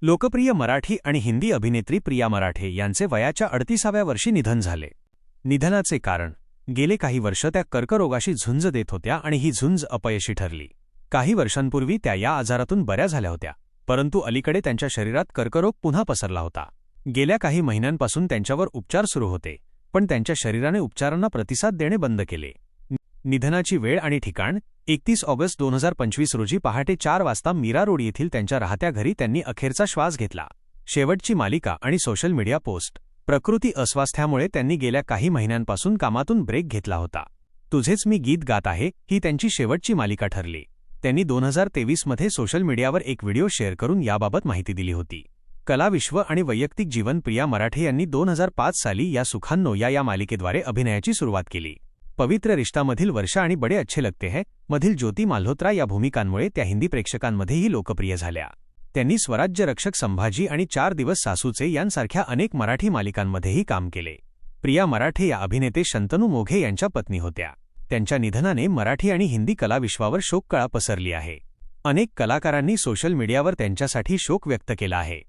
लोकप्रिय मराठी आणि हिंदी अभिनेत्री प्रिया मराठे यांचे वयाच्या 38व्या वर्षी निधन झाले. निधनाचे कारण: गेले काही वर्ष त्या कर्करोगाशी झुंज देत होत्या आणि ही झुंज अपयशी ठरली. काही वर्षांपूर्वी त्या या आजारातून बऱ्या झाल्या होत्या, परंतु अलीकडे त्यांच्या शरीरात कर्करोग पुन्हा पसरला होता. गेल्या काही महिन्यांपासून त्यांच्यावर उपचार सुरू होते, पण त्यांच्या शरीराने उपचारांना प्रतिसाद देणे बंद केले. निधनाची वेळ आणि ठिकाण: 31 ऑगस्ट 2025 रोजी पहाटे 4 वाजता मीरा रोड येथील त्यांच्या राहत्या घरी त्यांनी अखेरचा श्वास घेतला. शेवटची मालिका आणि सोशल मीडिया पोस्ट: प्रकृती अस्वास्थ्यामुळे त्यांनी गेल्या काही महिन्यांपासून कामातून ब्रेक घेतला होता. तुझेच मी गीत गात आहे ही त्यांची शेवटची मालिका ठरली. त्यांनी 2023 मध्ये सोशल मीडियावर एक व्हिडिओ शेअर करून याबाबत माहिती दिली होती. कलाविश्व आणि वैयक्तिक जीवन: प्रिया मराठे यांनी 2005 साली या सुखांनो या मालिकेद्वारे अभिनयाची सुरुवात केली. पवित्र रिश्तामधील वर्षा आणि बडे अच्छे लगते हैं मधील ज्योती माल्होत्रा या भूमिकांमुळे त्या हिंदी प्रेक्षकांमध्येही लोकप्रिय झाल्या. त्यांनी स्वराज्य रक्षक संभाजी आणि 4 दिवस सासूचे यांसारख्या अनेक मराठी मालिकांमध्येही काम केले. प्रिया मराठे या अभिनेते शंतनू मोघे यांच्या पत्नी होत्या. त्यांच्या निधनाने मराठी आणि हिंदी कलाविश्वावर शोककळा पसरली आहे. अनेक कलाकारांनी सोशल मीडियावर त्यांच्यासाठी शोक व्यक्त केला आहे.